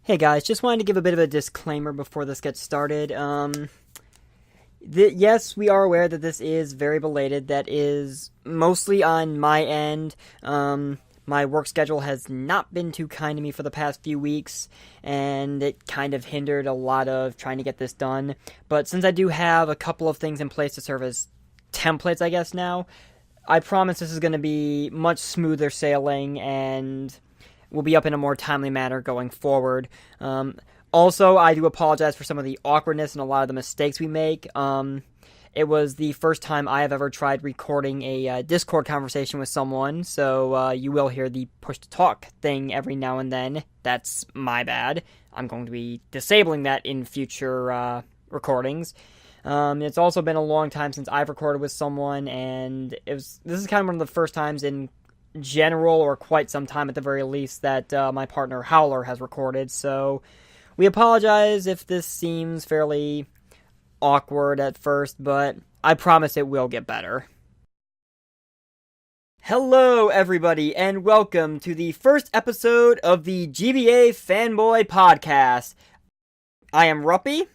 Hey guys, just wanted to give a bit of a disclaimer before this gets started. Yes, we are aware that this is very belated. That is mostly on my end. My work schedule has not been too kind to me for the past few weeks, and it kind of hindered a lot of trying to get this done. But since I do have a couple of things in place to serve as templates, I guess now, I promise this is going to be much smoother sailing and will be up in a more timely manner going forward. Also, I do apologize for some of the awkwardness and a lot of the mistakes we make. It was the first time I have ever tried recording a Discord conversation with someone, so you will hear the push to talk thing every now and then. That's my bad. I'm going to be disabling that in future recordings. It's also been a long time since I've recorded with someone, and this is kind of one of the first times in general, or quite some time at the very least, that my partner Howler has recorded, so we apologize if this seems fairly awkward at first, but I promise it will get better. Hello, everybody, and welcome to the first episode of the GBA Fanboy podcast. I am Ruppy.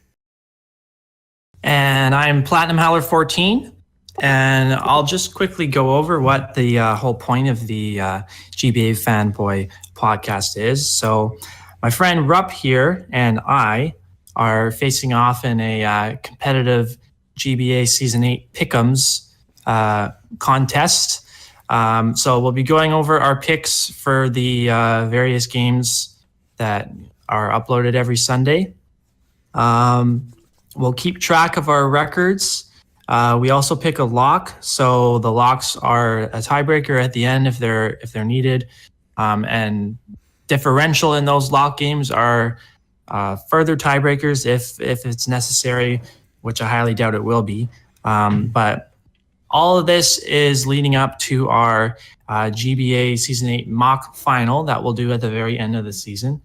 And I'm Platinum Howler 14. And I'll just quickly go over what the whole point of the GBA Fanboy podcast is. So my friend Rupp here and I are facing off in a competitive GBA Season 8 Pick'ems contest. So we'll be going over our picks for the various games that are uploaded every Sunday. We'll keep track of our records. We also pick a lock, so the locks are a tiebreaker at the end if they're needed, and differential in those lock games are further tiebreakers if it's necessary, which I highly doubt it will be. But all of this is leading up to our GBA Season 8 mock final that we'll do at the very end of the season.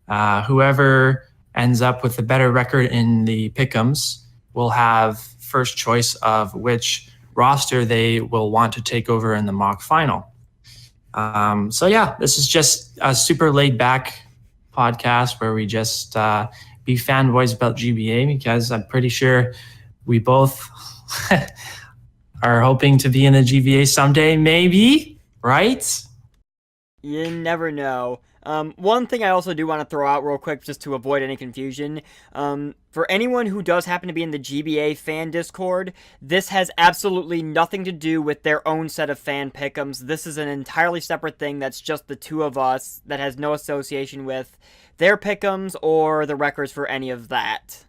Whoever ends up with a better record in the pick'ems will have first choice of which roster they will want to take over in the mock final. So yeah, this is just a super laid back podcast where we just be fanboys about GBA, because I'm pretty sure we both are hoping to be in the GBA someday, maybe, right? You never know. One thing I also do want to throw out real quick, just to avoid any confusion, for anyone who does happen to be in the GBA fan Discord, this has absolutely nothing to do with their own set of fan pick'ems. This is an entirely separate thing that's just the two of us, that has no association with their pick'ems or the records for any of that.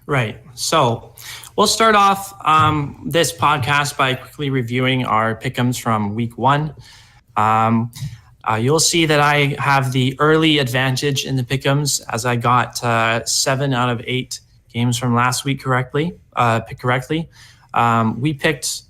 Right. So we'll start off this podcast by quickly reviewing our pick'ems from week 1. You'll see that I have the early advantage in the pick'ems, as I got 7 out of 8 games from last week picked correctly. We picked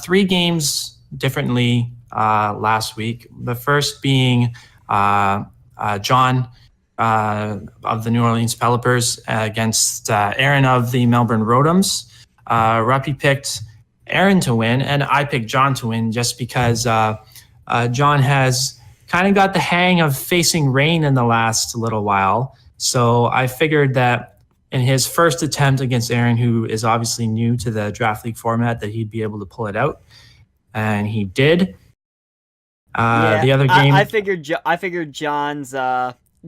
3 games differently last week. The first being John of the New Orleans Pelipers against Aaron of the Melbourne Rotoms. Ruppy picked Aaron to win, and I picked John to win just because John has kind of got the hang of facing rain in the last little while. So I figured that in his first attempt against Aaron, who is obviously new to the Draft League format, that he'd be able to pull it out. And he did. The other game, I figured John's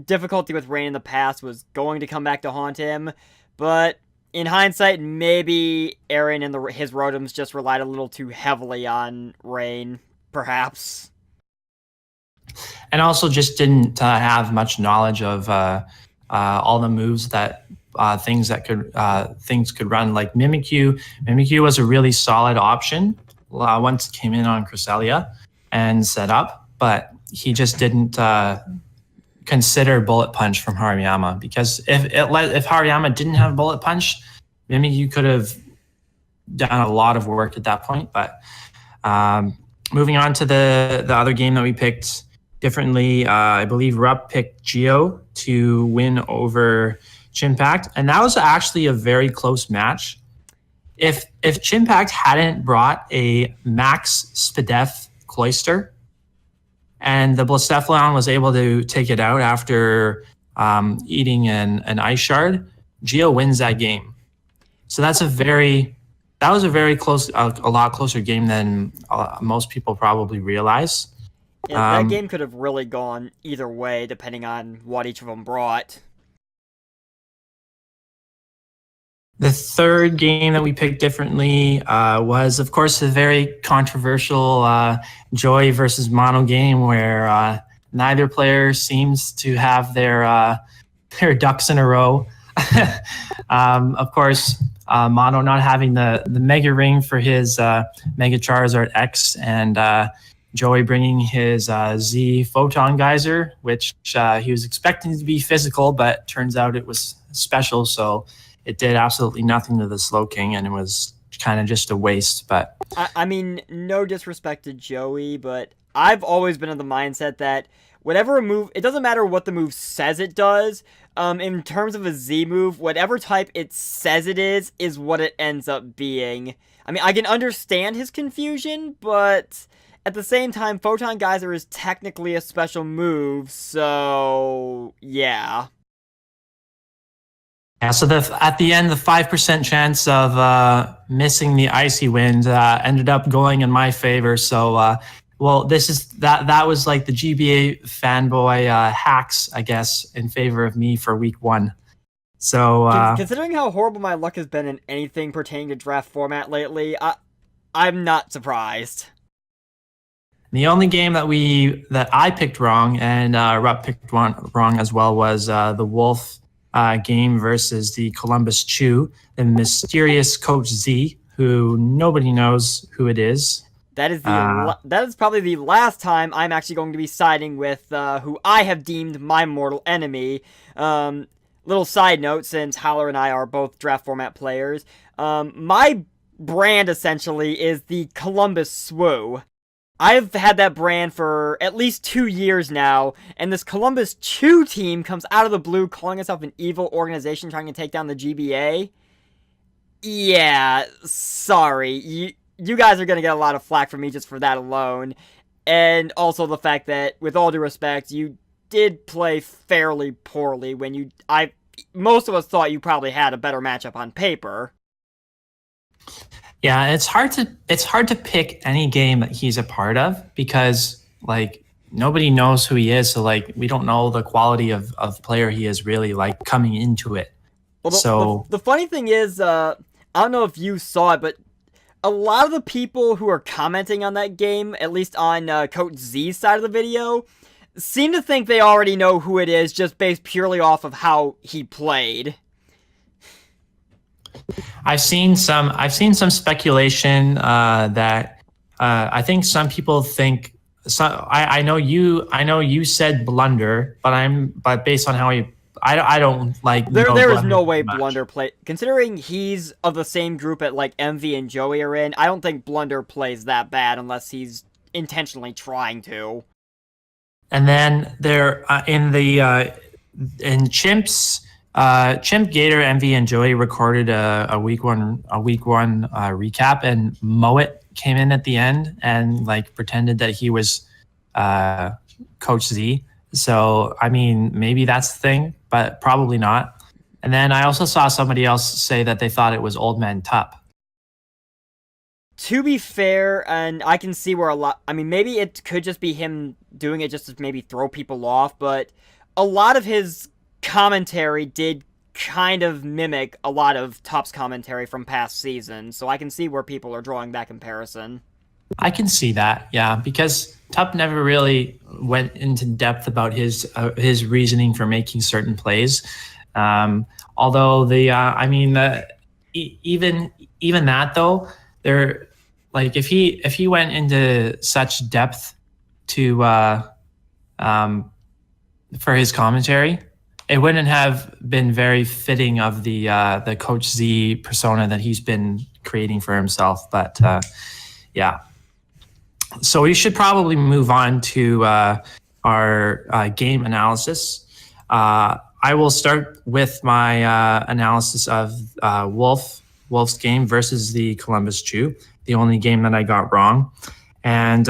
difficulty with rain in the past was going to come back to haunt him, but in hindsight, maybe Aaron and his Rotoms just relied a little too heavily on rain, perhaps. and also just didn't have much knowledge of all the moves that things could run, like Mimikyu. Mimikyu was a really solid option once it came in on Cresselia and set up, but he just didn't consider Bullet Punch from Hariyama, because if Hariyama didn't have Bullet Punch, Mimikyu could have done a lot of work at that point. But moving on to the other game that we picked differently, I believe Rupp picked Geo to win over Chimpact, and that was actually a very close match. If Chimpact hadn't brought a Max Spadef Cloyster and the Blacephalon was able to take it out after eating an ice shard. Geo wins that game. So that was a very close, a lot closer game than most people probably realize. Yeah, that game could have really gone either way, depending on what each of them brought. The third game that we picked differently was, of course, the very controversial Joey versus Mono game, where neither player seems to have their ducks in a row. Of course, Mono not having the Mega Ring for his Mega Charizard X, and Joey bringing his Z Photon Geyser, which he was expecting to be physical, but turns out it was special, so it did absolutely nothing to the Slowking, and it was kind of just a waste. But I mean, no disrespect to Joey, but I've always been of the mindset that whatever a move, it doesn't matter what the move says it does. In terms of a Z move, whatever type it says it is what it ends up being. I mean, I can understand his confusion, but at the same time, Photon Geyser is technically a special move, so yeah. Yeah, so at the end, the 5% chance of missing the Icy Wind ended up going in my favor. So, well, that was like the GBA fanboy hacks, I guess, in favor of me for week 1. So, considering how horrible my luck has been in anything pertaining to draft format lately, I'm not surprised. The only game that I picked wrong and Rupp picked wrong as well was the Wolf game versus the Columbus Chew, the mysterious Coach Z, who nobody knows who it is. That is probably the last time I'm actually going to be siding with who I have deemed my mortal enemy. Little side note, since Howler and I are both draft format players, my brand essentially is the Columbus Swoo. I've had that brand for at least 2 years now, and this Columbus Chew team comes out of the blue calling itself an evil organization trying to take down the GBA. Yeah, sorry. You guys are going to get a lot of flack from me just for that alone. And also the fact that, with all due respect, you did play fairly poorly when most of us thought you probably had a better matchup on paper. Yeah, it's hard to pick any game that he's a part of because like nobody knows who he is, so like we don't know the quality of player he is really like coming into it. Well, the funny thing is, I don't know if you saw it, but a lot of the people who are commenting on that game, at least on Coach Z's side of the video, seem to think they already know who it is just based purely off of how he played. I've seen some speculation that I think some people think. I know you said Blunder, but based on how I don't like. There is no way Blunder play. Considering he's of the same group at like MV and Joey are in, I don't think Blunder plays that bad unless he's intentionally trying to. And then there in Chimps. Chimp, Gator, MV, and Joey recorded a week one recap, and Moet came in at the end and like pretended that he was Coach Z. So I mean, maybe that's the thing, but probably not. And then I also saw somebody else say that they thought it was Old Man Tup. To be fair, and I can see where I mean, maybe it could just be him doing it just to maybe throw people off, but a lot of his commentary did kind of mimic a lot of Tup's commentary from past seasons, so I can see where people are drawing that comparison. I can see that, yeah, because Tup never really went into depth about his reasoning for making certain plays. Although even that though, there like if he went into such depth to for his commentary, it wouldn't have been very fitting of the Coach Z persona that he's been creating for himself. But yeah, so we should probably move on to our game analysis. I will start with my analysis of Wolf's game versus the Columbus Chew, the only game that I got wrong. And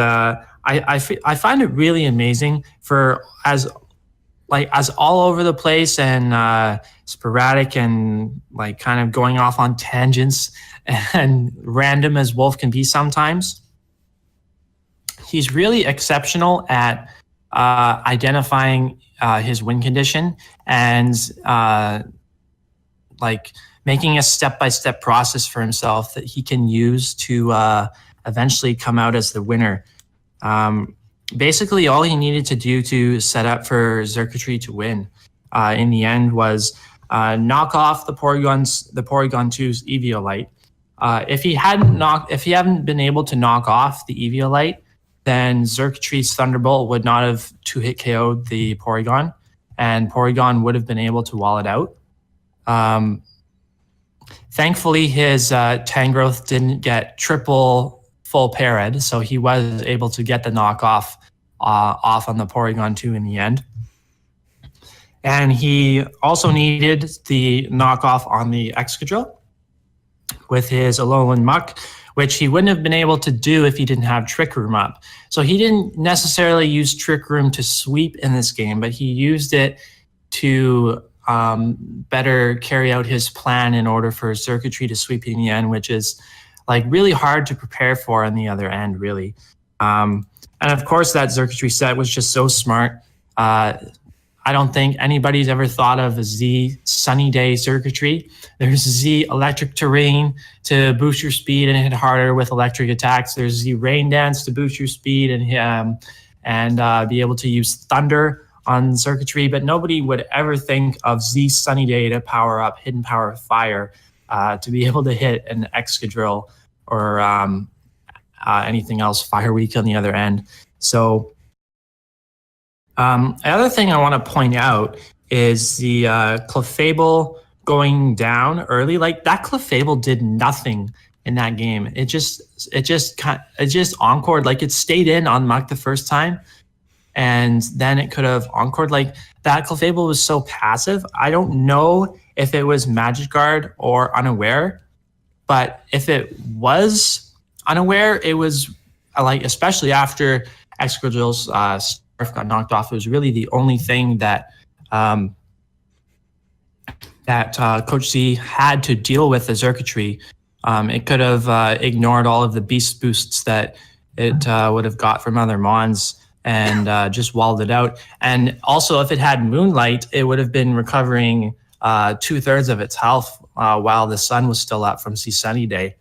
I find it really amazing for as all over the place and sporadic and like kind of going off on tangents and random as Wolf can be sometimes. He's really exceptional at identifying his win condition and like making a step-by-step process for himself that he can use to eventually come out as the winner. Basically, all he needed to do to set up for Circuitry to win in the end was knock off the Porygon 2's Eviolite. If he hadn't been able to knock off the Eviolite, then Circuitry's Thunderbolt would not have two-hit KO'd the Porygon, and Porygon would have been able to wall it out. Thankfully, his Tangrowth didn't get triple full parried, so he was able to get the knockoff off on the Porygon 2 in the end. And he also needed the knockoff on the Excadrill with his Alolan Muck, which he wouldn't have been able to do if he didn't have Trick Room up. So he didn't necessarily use Trick Room to sweep in this game, but he used it to better carry out his plan in order for Circuitry to sweep in the end, which is like really hard to prepare for on the other end, really. And of course, that Circuitry set was just so smart. I don't think anybody's ever thought of a Z Sunny Day Circuitry. There's Z Electric Terrain to boost your speed and hit harder with electric attacks. There's Z Rain Dance to boost your speed and be able to use Thunder on Circuitry, but nobody would ever think of Z Sunny Day to power up Hidden Power of Fire to be able to hit an Excadrill or anything else, Fire Weak on the other end. So another thing I want to point out is the Clefable going down early. Like that Clefable did nothing in that game. It just encored. Like it stayed in on Muck the first time, and then it could have encored. Like that Clefable was so passive. I don't know if it was Magic Guard or unaware, but if it was unaware, it was like, especially after Excadrill's Scarf got knocked off, it was really the only thing that Coach Z had to deal with the Circuitry. It could have ignored all of the beast boosts that it would have got from other Mons and just walled it out. And also, if it had Moonlight, it would have been recovering 2/3 of its health while the sun was still up from C Sunny Day.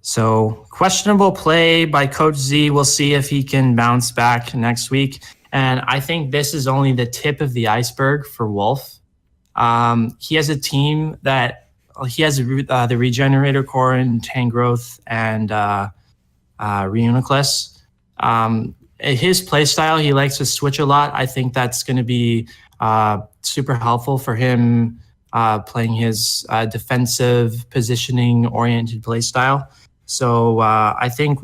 So questionable play by Coach Z. We'll see if he can bounce back next week. And I think this is only the tip of the iceberg for Wolf. He has a team that he has the Regenerator Core and Tangrowth and Reuniclus. His play style, he likes to switch a lot. I think that's going to be super helpful for him playing his defensive positioning oriented play style. So I think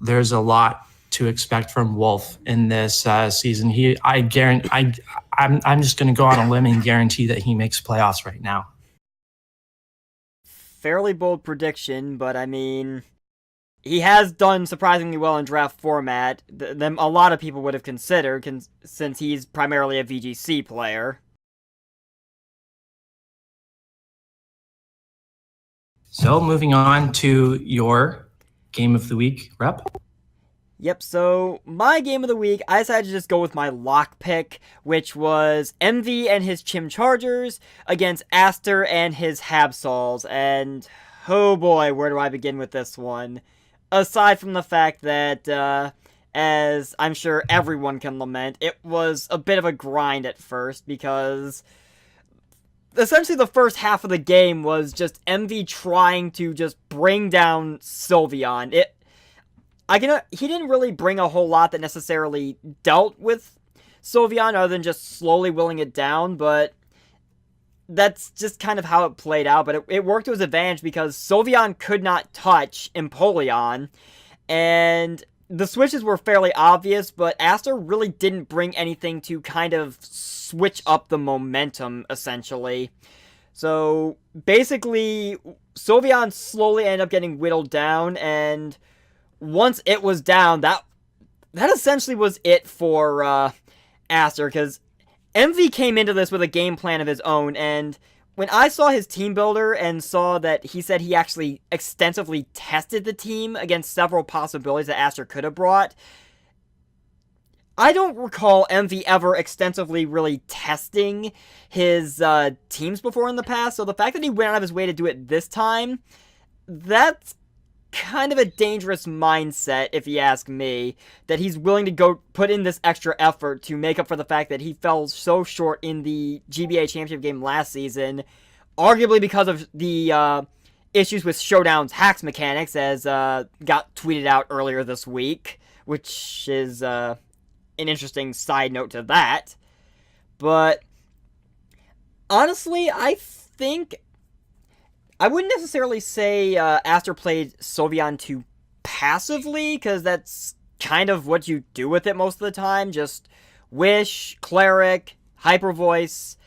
there's a lot to expect from Wolf in this season. I'm just going to go on a limb and guarantee that he makes playoffs right now. Fairly bold prediction, but I mean, he has done surprisingly well in draft format. A lot of people would have considered, since he's primarily a VGC player. So moving on to your game of the week, Rep. Yep, so my game of the week, I decided to just go with my lock pick, which was Envy and his Chimchargers against Aster and his Habsols. And oh boy, where do I begin with this one? Aside from the fact that, as I'm sure everyone can lament, it was a bit of a grind at first, because essentially the first half of the game was just Envy trying to just bring down Sylveon. He didn't really bring a whole lot that necessarily dealt with Sylveon other than just slowly willing it down, but that's just kind of how it played out. But it worked to his advantage because Sylveon could not touch Empoleon, and the switches were fairly obvious, but Aster really didn't bring anything to kind of switch up the momentum, essentially. So basically, Sylveon slowly ended up getting whittled down, and once it was down, that essentially was it for Aster, because MV came into this with a game plan of his own, and when I saw his team builder and saw that he said he actually extensively tested the team against several possibilities that Aster could have brought, I don't recall MV ever extensively really testing his teams before in the past, so the fact that he went out of his way to do it this time, that's kind of a dangerous mindset, if you ask me, that he's willing to go put in this extra effort to make up for the fact that he fell so short in the GBA championship game last season, arguably because of the issues with Showdown's hacks mechanics, as got tweeted out earlier this week, which is an interesting side note to that. But honestly, I think I wouldn't necessarily say Aster played Sylveon too passively, because that's kind of what you do with it most of the time. Just Wish, Cleric, Hyper Voice.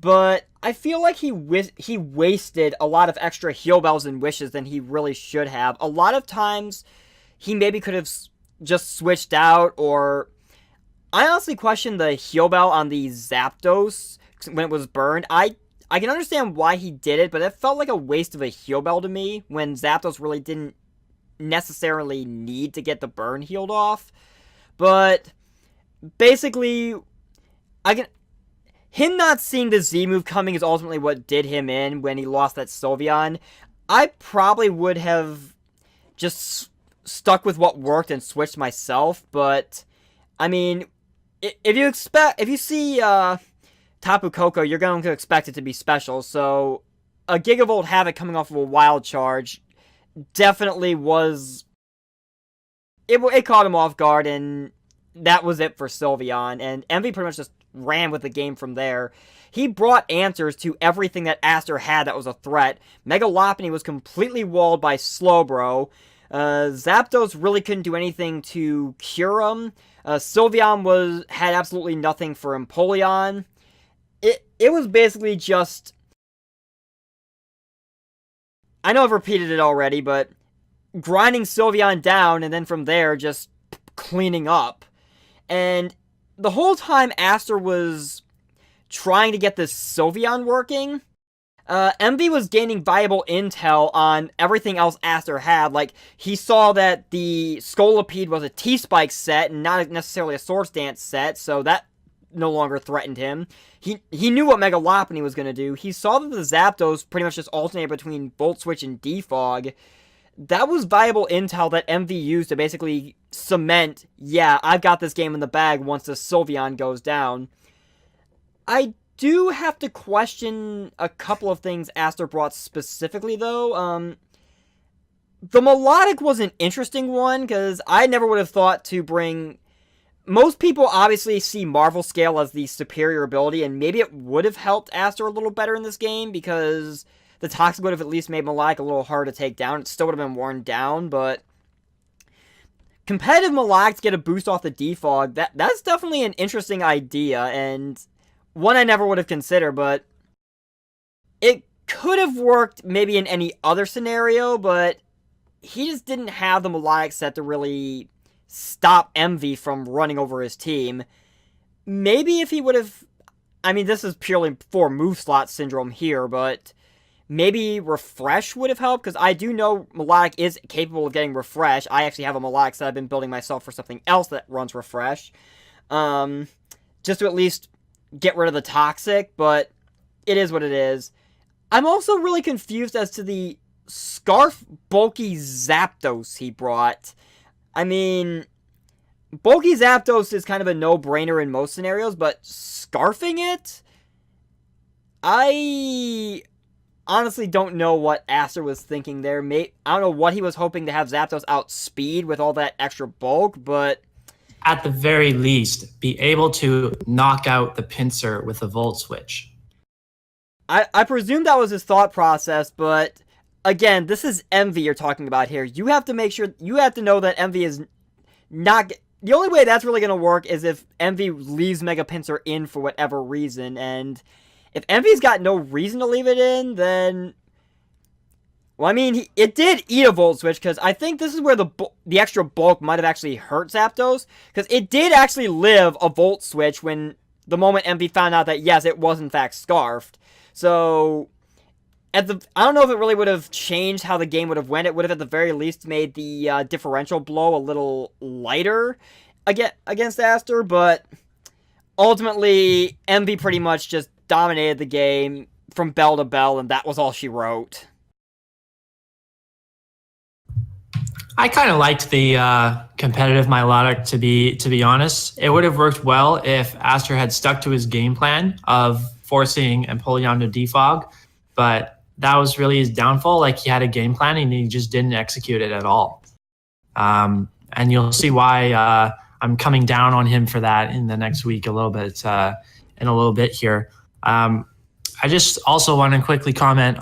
But I feel like he wasted a lot of extra heal bells and wishes than he really should have. A lot of times, he maybe could have just switched out, or I honestly question the heal bell on the Zapdos when it was burned. I can understand why he did it, but it felt like a waste of a heal bell to me when Zapdos really didn't necessarily need to get the burn healed off. But basically, him not seeing the Z move coming is ultimately what did him in when he lost that Sylveon. I probably would have just stuck with what worked and switched myself, but I mean, if you see Tapu Koko, you're going to expect it to be special, so a Gigavolt Havoc coming off of a Wild Charge definitely was... It caught him off guard, and that was it for Sylveon, and MV pretty much just ran with the game from there. He brought answers to everything that Aster had that was a threat. Mega Lopunny was completely walled by Slowbro. Zapdos really couldn't do anything to cure him. Sylveon had absolutely nothing for Empoleon. It was basically just... I know I've repeated it already, but grinding Sylveon down, and then from there, just cleaning up. And the whole time Aster was trying to get this Sylveon working, MV was gaining valuable intel on everything else Aster had. Like, he saw that the Scolipede was a T-Spike set, and not necessarily a Swords Dance set, so that no longer threatened him. He knew what Mega Lopunny was going to do. He saw that the Zapdos pretty much just alternated between Volt Switch and Defog. That was valuable intel that MV used to basically cement, yeah, I've got this game in the bag once the Sylveon goes down. I do have to question a couple of things Aster brought specifically, though. The Melodic was an interesting one, because I never would have thought to bring... Most people obviously see Marvel Scale as the superior ability, and maybe it would have helped Aster a little better in this game, because the Toxic would have at least made Melodic a little harder to take down. It still would have been worn down, but competitive Melodic to get a boost off the Defog, that's definitely an interesting idea, and one I never would have considered, but it could have worked maybe in any other scenario, but he just didn't have the Melodic set to really stop MV from running over his team. Maybe if he would have... I mean, this is purely for move slot syndrome here, but maybe Refresh would have helped, because I do know Melodic is capable of getting Refresh. I actually have a Melodic set I've been building myself for something else that runs Refresh. Just to at least get rid of the Toxic, but it is what it is. I'm also really confused as to the Scarf Bulky Zapdos he brought. I mean, Bulky Zapdos is kind of a no-brainer in most scenarios, but scarfing it? I honestly don't know what Aster was thinking there. I don't know what he was hoping to have Zapdos outspeed with all that extra bulk, but... At the very least, be able to knock out the pincer with a Volt Switch. I presume that was his thought process, but... Again, this is MV you're talking about here. You have to make sure... You have to know that MV is not... The only way that's really going to work is if MV leaves Mega Pinsir in for whatever reason, and if MV's got no reason to leave it in, then Well, I mean, it did eat a Volt Switch, because I think this is where the extra bulk might have actually hurt Zapdos, because it did actually live a Volt Switch when the moment MV found out that, yes, it was in fact Scarfed. So, I don't know if it really would have changed how the game would have went. It would have at the very least made the differential blow a little lighter against Aster, but ultimately, MV pretty much just dominated the game from bell to bell, and that was all she wrote. I kind of liked the competitive Milotic, to be honest. It would have worked well if Aster had stuck to his game plan of forcing Empoleon to defog, but that was really his downfall. Like, he had a game plan and he just didn't execute it at all. And you'll see why I'm coming down on him for that in the next week a little bit here. I just also want to quickly comment.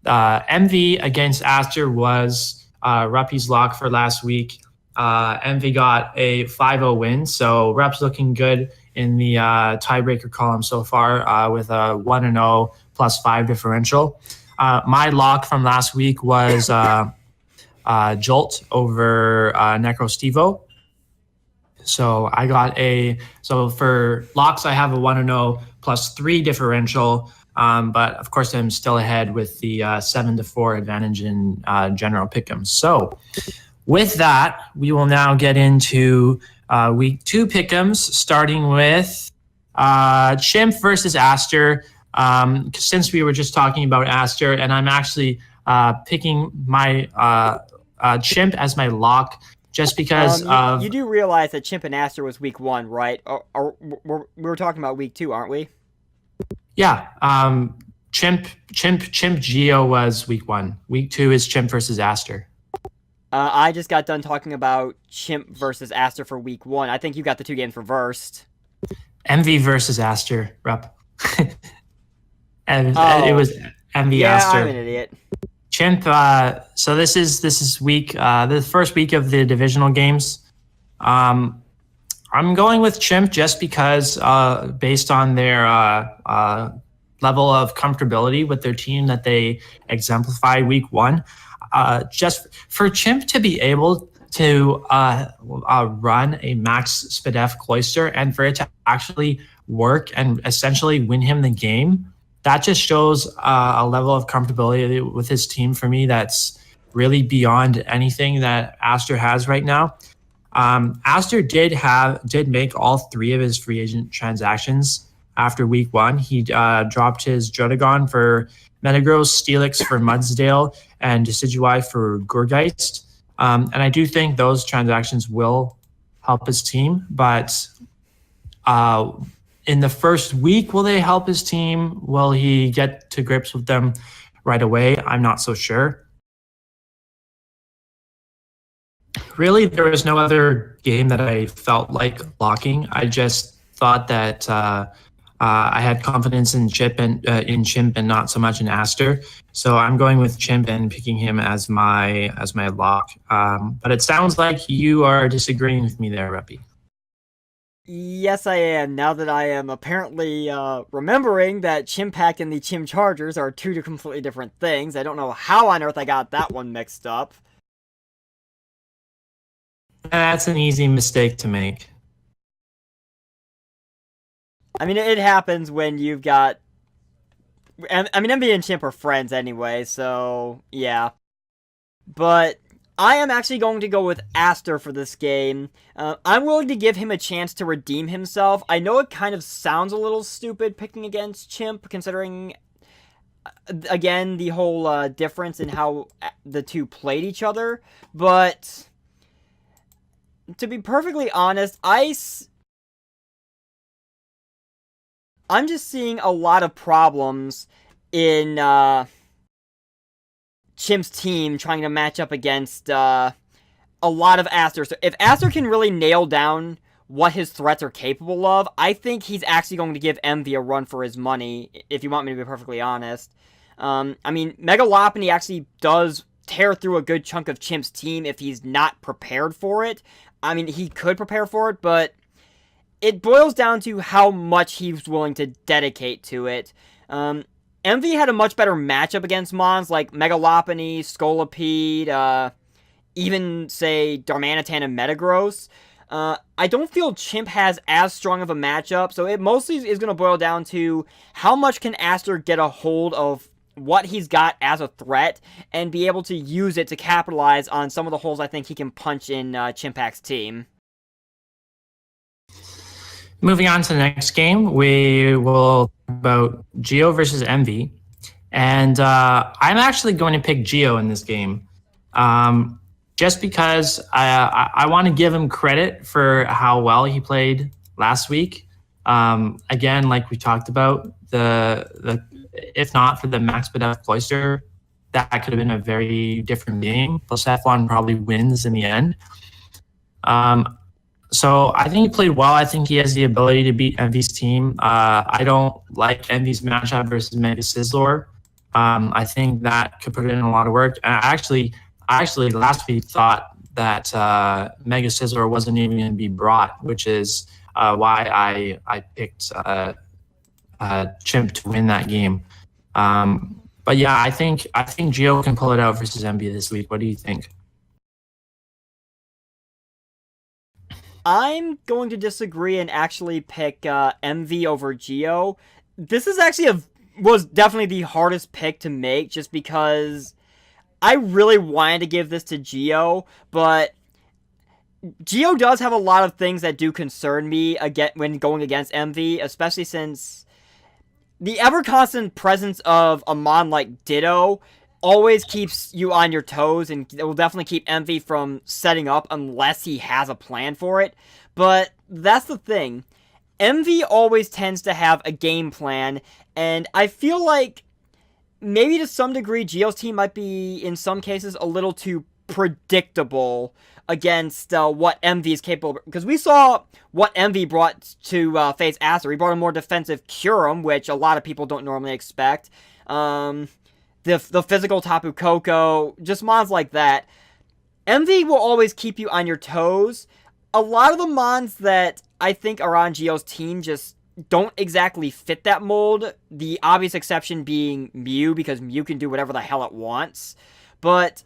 MV against Aster was Ruppy's lock for last week. MV got a 5-0 win, so Rupp's looking good in the tiebreaker column so far with a 1-0 +5 differential. My lock from last week was Jolt over Necrostevo. So I got for locks, I have a 1-0 +3 differential. But of course, I'm still ahead with the 7-4 advantage in general pick'ems. So with that, we will now get into week 2 pick'ems, starting with Chimp versus Aster. Since we were just talking about Aster, and I'm actually picking my Chimp as my lock just because you do realize that Chimp and Aster was week 1, right? Or we were talking about week 2, aren't we? Yeah. Chimp Geo was week 1. Week 2 is Chimp versus Aster. I just got done talking about Chimp versus Aster for week 1. I think you got the 2 games reversed. MV versus Aster, Rupp. It was MV Aster. Yeah, I'm an idiot. Chimp. So this is week the first week of the divisional games. I'm going with Chimp just because, based on their level of comfortability with their team that they exemplify week 1, just for Chimp to be able to run a max Spadef Cloyster and for it to actually work and essentially win him the game, that just shows a level of comfortability with his team for me that's really beyond anything that Aster has right now. Aster did make all 3 of his free agent transactions after week 1. He dropped his Drotagon for Metagross, Steelix for Mudsdale, and Decidueye for Gourgeist. And I do think those transactions will help his team, but in the first week, will they help his team? Will he get to grips with them right away? I'm not so sure. Really, there was no other game that I felt like locking. I just thought that I had confidence in Chimp and not so much in Aster. So I'm going with Chimp and picking him as my lock. But it sounds like you are disagreeing with me there, Ruppy. Yes, I am. Now that I am apparently remembering that Chimpact and the Chim Chargers are 2 completely different things. I don't know how on earth I got that one mixed up. That's an easy mistake to make. I mean, it happens when you've got... I mean, MV and Chimp are friends anyway, so yeah. But I am actually going to go with Aster for this game. I'm willing to give him a chance to redeem himself. I know it kind of sounds a little stupid picking against Chimp, considering, again, the whole difference in how the 2 played each other. But to be perfectly honest, I'm just seeing a lot of problems in Chimp's team trying to match up against a lot of Aster. So if Aster can really nail down what his threats are capable of, I think he's actually going to give MV a run for his money, if you want me to be perfectly honest. I mean, Mega Lopunny actually does tear through a good chunk of Chimp's team if he's not prepared for it. I mean, he could prepare for it, but it boils down to how much he's willing to dedicate to it. Envy had a much better matchup against Mons like Megalopony, Scolipede, even, say, Darmanitan and Metagross. I don't feel Chimp has as strong of a matchup, so it mostly is going to boil down to how much can Aster get a hold of what he's got as a threat and be able to use it to capitalize on some of the holes I think he can punch in Chimpac's team. Moving on to the next game, we will talk about Geo versus Envy. And I'm actually going to pick Geo in this game. Just because I want to give him credit for how well he played last week. Again, like we talked about, the if not for the Max Bedef Cloister, that could have been a very different game. Cephalon probably wins in the end. So I think he played well. I think he has the ability to beat Envy's team. I don't like Envy's matchup versus Mega Sizzlor. I think that could put in a lot of work. I actually last week thought that Mega Sizzlor wasn't even going to be brought, which is why I picked Chimp to win that game. But yeah, I think Geo can pull it out versus Envy this week. What do you think? I'm going to disagree and actually pick Envy over Geo. This is actually was definitely the hardest pick to make just because I really wanted to give this to Geo, but Geo does have a lot of things that do concern me when going against Envy, especially since the ever-constant presence of a mon like Ditto always keeps you on your toes, and it will definitely keep Envy from setting up unless he has a plan for it. But that's the thing. Envy always tends to have a game plan, and I feel like maybe to some degree Geo's team might be, in some cases, a little too predictable against what Envy is capable of. Because we saw what Envy brought to face Aster. He brought a more defensive Kyurem, which a lot of people don't normally expect. The physical Tapu Koko, just mons like that. Envy will always keep you on your toes. A lot of the mons that I think are on Geo's team just don't exactly fit that mold. The obvious exception being Mew, because Mew can do whatever the hell it wants. But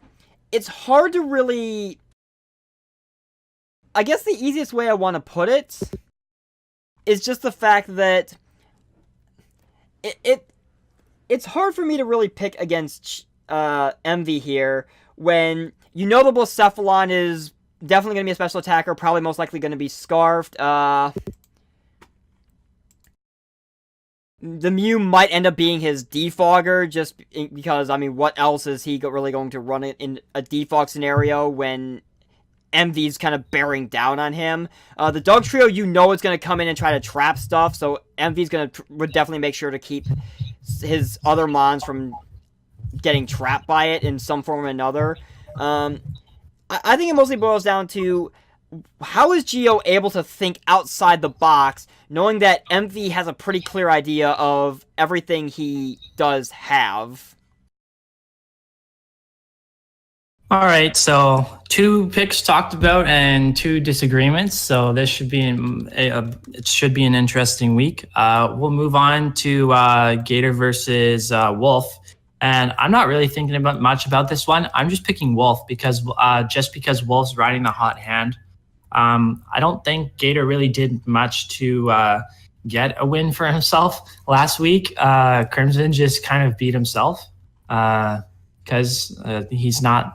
it's hard to really... I guess the easiest way I want to put it is just the fact that it's hard for me to really pick against Envy here when you know the Blacephalon is definitely going to be a special attacker, probably most likely going to be Scarfed. The Mew might end up being his Defogger just because, I mean, what else is he really going to run it in a defog scenario when Envy's kind of bearing down on him? The Dog Trio, you know, is going to come in and try to trap stuff, so Envy's would definitely make sure to keep his other mons from getting trapped by it in some form or another. I think it mostly boils down to how is Geo able to think outside the box, knowing that Envy has a pretty clear idea of everything he does have. All right, so 2 picks talked about and 2 disagreements. So this should be it should be an interesting week. We'll move on to Gator versus Wolf, and I'm not really thinking much about this one. I'm just picking Wolf because Wolf's riding the hot hand. I don't think Gator really did much to get a win for himself last week. Crimson just kind of beat himself. Because he's not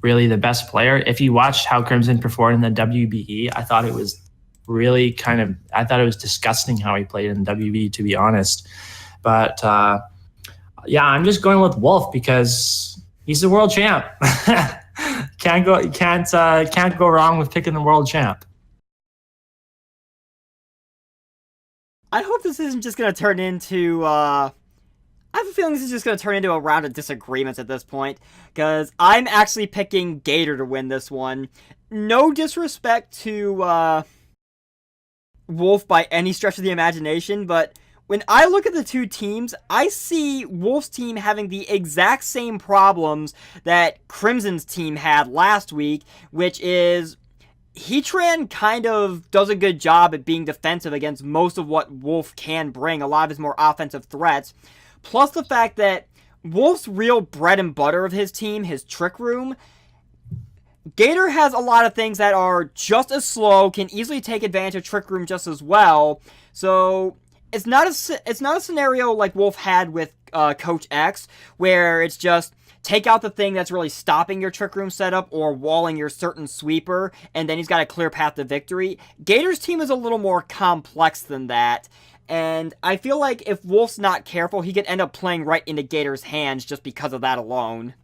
really the best player. If you watched how Crimson performed in the WBE, I thought it was really I thought it was disgusting how he played in the WBE, to be honest. But yeah, I'm just going with Wolf because he's the world champ. Can't go wrong with picking the world champ. I hope this isn't just going to turn into... I have a feeling this is just going to turn into a round of disagreements at this point, because I'm actually picking Gator to win this one. No disrespect to Wolf by any stretch of the imagination, but when I look at the two teams, I see Wolf's team having the exact same problems that Crimson's team had last week, which is Heatran kind of does a good job at being defensive against most of what Wolf can bring, a lot of his more offensive threats. plus the fact that Wolf's real bread and butter of his team, his Trick Room, Gator has a lot of things that are just as slow, can easily take advantage of Trick Room just as well. So it's not a scenario like Wolf had with Coach X, where it's just take out the thing that's really stopping your Trick Room setup or walling your certain sweeper, and then he's got a clear path to victory. Gator's team is a little more complex than that, and I feel like if Wolf's not careful, he could end up playing right into Gator's hands just because of that alone.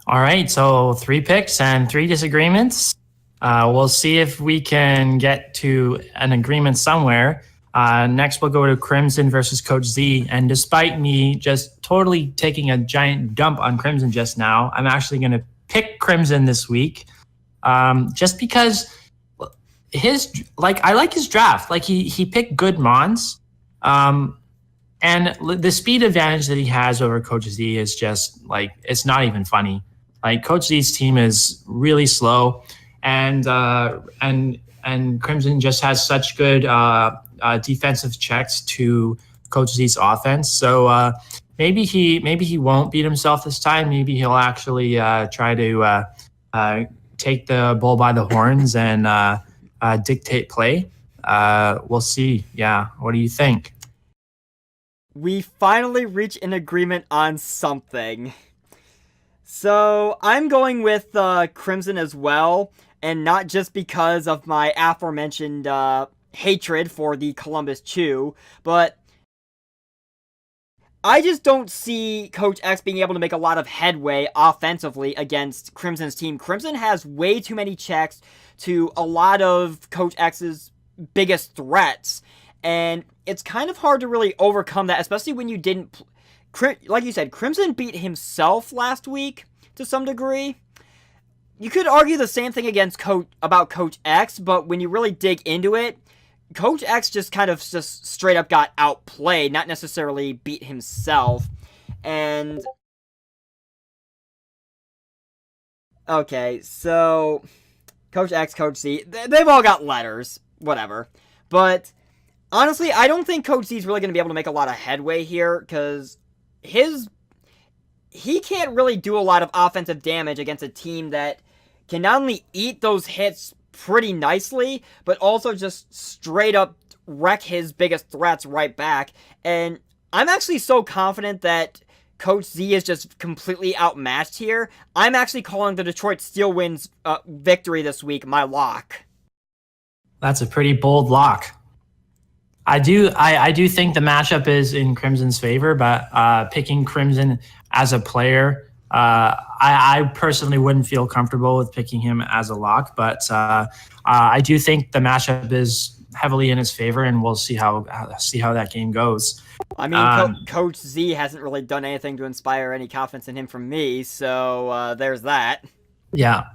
All right, so 3 picks and 3 disagreements. We'll see if we can get to an agreement somewhere. Next, we'll go to Crimson versus Coach Z. And despite me just totally taking a giant dump on Crimson just now, I'm actually going to pick Crimson this week, just because I like his draft. Like he picked good mons. And the speed advantage that he has over Coach Z is just like, it's not even funny. Like Coach Z's team is really slow, and Crimson just has such good defensive checks to Coach Z's offense. So maybe he won't beat himself this time. Maybe he'll actually try to take the bull by the horns and dictate play. We'll see. Yeah, what do you think? We finally reach an agreement on something. So I'm going with Crimson as well, and not just because of my aforementioned hatred for the Columbus Chew, but I just don't see Coach X being able to make a lot of headway offensively against Crimson's team. Crimson has way too many checks to a lot of Coach X's biggest threats, and it's kind of hard to really overcome that, especially when you didn't... Like you said, Crimson beat himself last week to some degree. You could argue the same thing about Coach X, but when you really dig into it, Coach X just kind of just straight up got outplayed, not necessarily beat himself. And okay, so Coach X, Coach Z, they've all got letters, whatever. But honestly, I don't think Coach Z is really going to be able to make a lot of headway here, because he can't really do a lot of offensive damage against a team that can not only eat those hits pretty nicely, but also just straight up wreck his biggest threats right back. And I'm actually so confident that Coach Z is just completely outmatched here. I'm actually calling the Detroit Steel Winds victory this week my lock. That's a pretty bold lock. I do think the matchup is in Crimson's favor, but picking Crimson as a player, I personally wouldn't feel comfortable with picking him as a lock. But I do think the matchup is heavily in his favor, and we'll see how that game goes. I mean, Coach Z hasn't really done anything to inspire any confidence in him from me, so there's that. Yeah.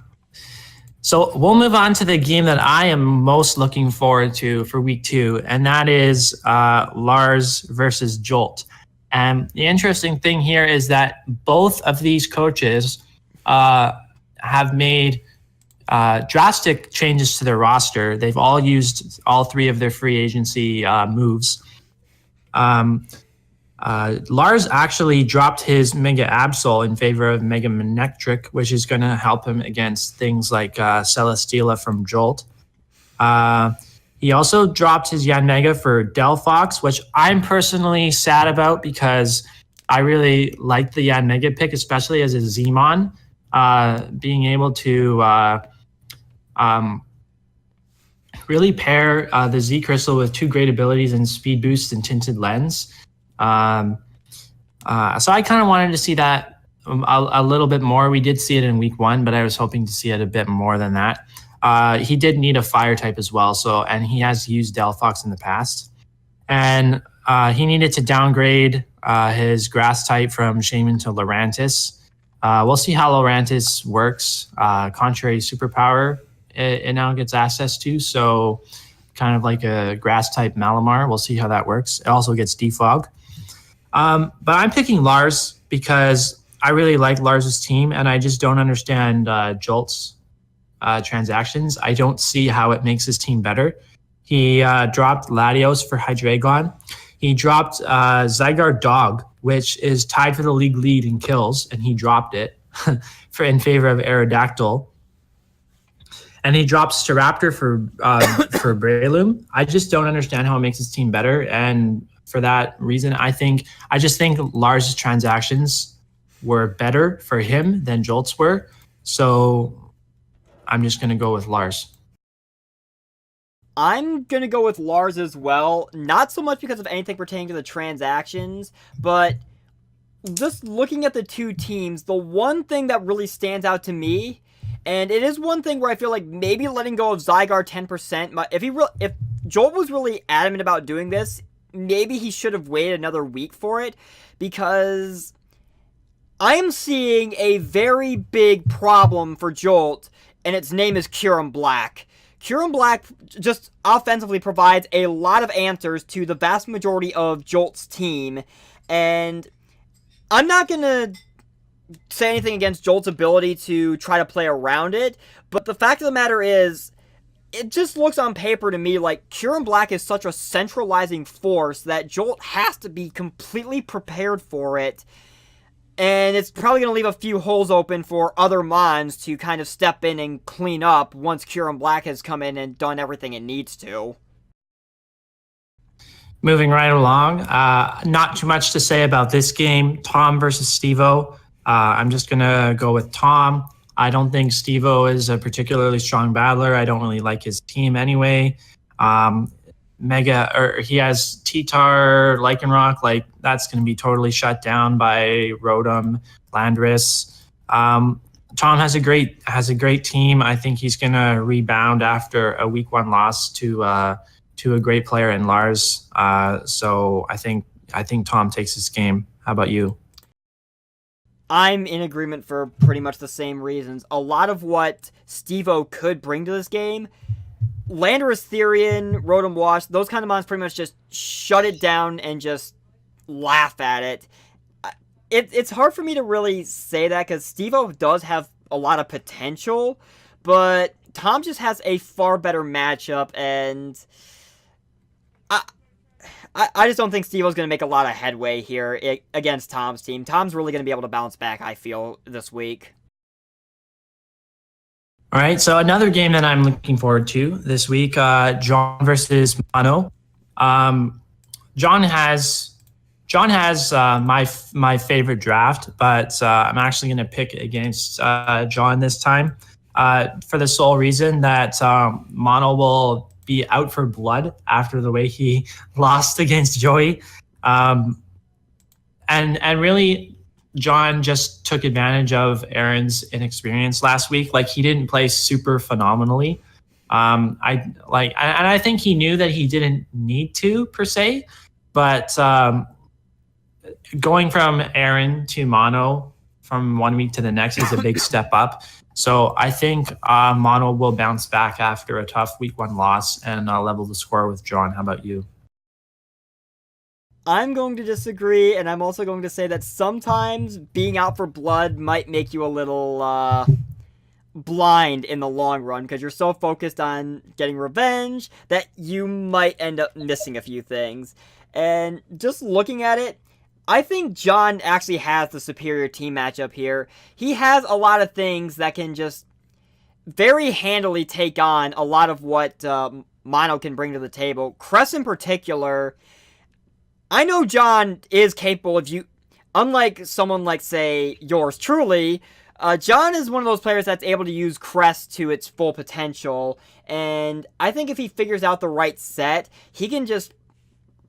So we'll move on to the game that I am most looking forward to for week 2, and that is Lars versus Jolt. And the interesting thing here is that both of these coaches have made drastic changes to their roster. They've all used all 3 of their free agency moves. Lars actually dropped his Mega Absol in favor of Mega Manectric, which is going to help him against things like Celesteela from Jolt. He also dropped his Yanmega for Delphox, which I'm personally sad about because I really like the Yanmega pick, especially as a Zmon. Being able to really pair the Z Crystal with 2 great abilities in Speed Boost and Tinted Lens. So I kind of wanted to see that a little bit more. We did see it in week 1, but I was hoping to see it a bit more than that. He did need a fire type as well, and he has used Delphox in the past. And he needed to downgrade his grass type from Shaman to Lurantis. We'll see how Lurantis works. Contrary superpower, it now gets access to, so kind of like a grass type Malamar. We'll see how that works. It also gets defog. But I'm picking Lars because I really like Lars's team, and I just don't understand Jolt's transactions. I don't see how it makes his team better. He dropped Latios for Hydreigon. he dropped Zygarde Dog, which is tied for the league lead in kills, and he dropped it in favor of Aerodactyl. And he drops Staraptor for Breloom. I just don't understand how it makes his team better. And for that reason, I just think Lars' transactions were better for him than Jolt's were. So I'm just going to go with Lars. I'm going to go with Lars as well. Not so much because of anything pertaining to the transactions, but just looking at the two teams, the one thing that really stands out to me, and it is one thing where I feel like maybe letting go of Zygarde 10%, if Joel was really adamant about doing this, maybe he should have waited another week for it, because I am seeing a very big problem for Jolt, and its name is Kyurem Black. Kyurem Black just offensively provides a lot of answers to the vast majority of Jolt's team, and I'm not going to say anything against Jolt's ability to try to play around it, but the fact of the matter is, it just looks on paper to me like Kyurem Black is such a centralizing force that Jolt has to be completely prepared for it, and it's probably going to leave a few holes open for other Mons to kind of step in and clean up once Kyurem Black has come in and done everything it needs to. Moving right along, not too much to say about this game. Tom versus Steve-O. I'm just going to go with Tom. I don't think Steve-O is a particularly strong battler. I don't really like his team anyway. He has T-Tar, Lycanroc, like that's going to be totally shut down by Rotom, Landorus. Tom has a great team. I think he's going to rebound after a week 1 loss to a great player in Lars. So I think Tom takes this game. How about you? I'm in agreement for pretty much the same reasons. A lot of what Steve-O could bring to this game, Landorus, Therian, Rotom Wash, those kind of mons pretty much just shut it down and just laugh at it. It's hard for me to really say that because Steve-O does have a lot of potential, but Tom just has a far better matchup, and I just don't think Steve-O's going to make a lot of headway here against Tom's team. Tom's really going to be able to bounce back, I feel, this week. All right, so another game that I'm looking forward to this week, John versus Mono. John has my favorite draft, but I'm actually going to pick against John this time for the sole reason that Mono will be out for blood after the way he lost against Joey. And really, John just took advantage of Aaron's inexperience last week. Like, he didn't play super phenomenally. I think he knew that he didn't need to per se, but going from Aaron to Mono from 1 week to the next is a big step up. So I think Mono will bounce back after a tough week 1 loss and level the score with John. How about you? I'm going to disagree, and I'm also going to say that sometimes being out for blood might make you a little blind in the long run because you're so focused on getting revenge that you might end up missing a few things. And just looking at it, I think John actually has the superior team matchup here. He has a lot of things that can just very handily take on a lot of what Mono can bring to the table. Cress in particular, I know John is capable of unlike someone like, say, yours truly, John is one of those players that's able to use Cress to its full potential, and I think if he figures out the right set, he can just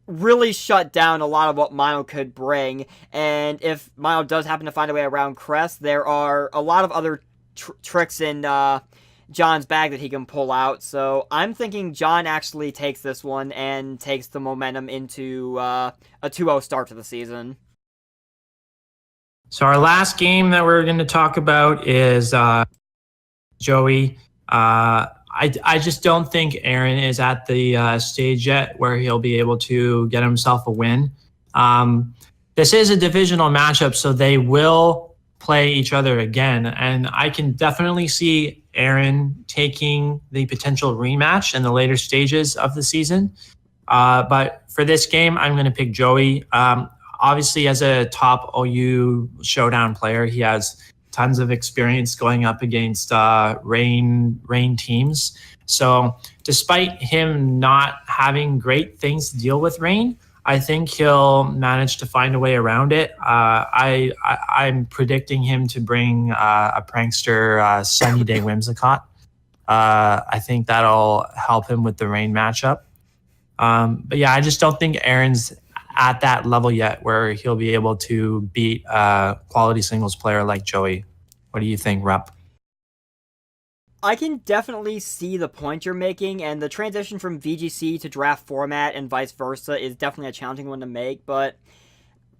really shut down a lot of what Mono could bring. And if Mono does happen to find a way around Crest, there are a lot of other tricks in John's bag that he can pull out. So I'm thinking John actually takes this one and takes the momentum into a 2-0 start to the season. So our last game that we're going to talk about is Joey. I just don't think Aaron is at the stage yet where he'll be able to get himself a win. This is a divisional matchup, so they will play each other again. And I can definitely see Aaron taking the potential rematch in the later stages of the season. But for this game, I'm going to pick Joey. Obviously, as a top OU showdown player, he has tons of experience going up against rain teams. So, despite him not having great things to deal with rain, I think he'll manage to find a way around it. I'm predicting him to bring a prankster Sunny Day Whimsicott. I think that'll help him with the rain matchup. But yeah, I just don't think Aaron's at that level yet where he'll be able to beat a quality singles player like Joey. What do you think, Rupp? I can definitely see the point you're making, and the transition from VGC to draft format and vice versa is definitely a challenging one to make, but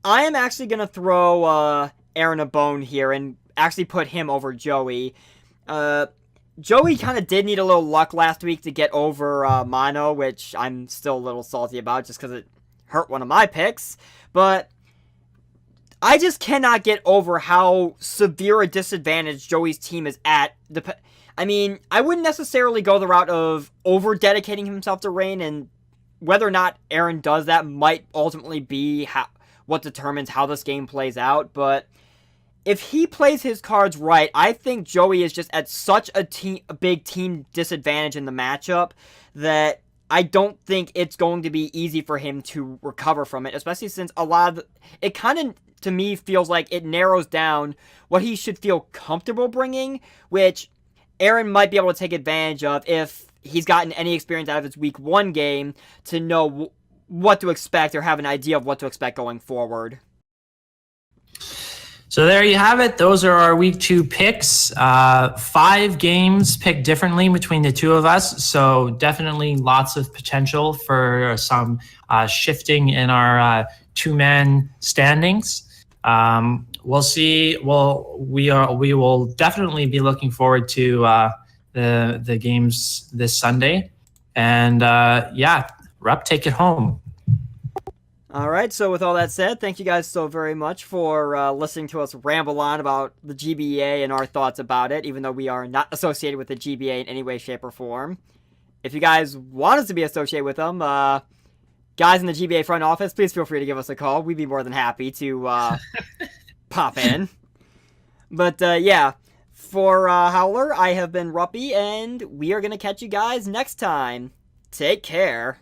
I am actually going to throw Aaron a bone here and actually put him over Joey. Joey kind of did need a little luck last week to get over Mono, which I'm still a little salty about just because it hurt one of my picks, but I just cannot get over how severe a disadvantage Joey's team is at. I mean, I wouldn't necessarily go the route of over-dedicating himself to Rain, and whether or not Aaron does that might ultimately be what determines how this game plays out, but if he plays his cards right, I think Joey is just at such a big team disadvantage in the matchup that I don't think it's going to be easy for him to recover from it, especially since it kind of, to me, feels like it narrows down what he should feel comfortable bringing, which Aaron might be able to take advantage of if he's gotten any experience out of his week 1 game to know what to expect or have an idea of what to expect going forward. So there you have it. Those are our week 2 picks. 5 games picked differently between the two of us. So definitely lots of potential for some shifting in our 2-man standings. We'll see. We will definitely be looking forward to the games this Sunday. And yeah, Rupp, take it home. All right, so with all that said, thank you guys so very much for listening to us ramble on about the GBA and our thoughts about it, even though we are not associated with the GBA in any way, shape, or form. If you guys want us to be associated with them, guys in the GBA front office, please feel free to give us a call. We'd be more than happy to pop in. But yeah, for Howler, I have been Ruppy, and we are going to catch you guys next time. Take care.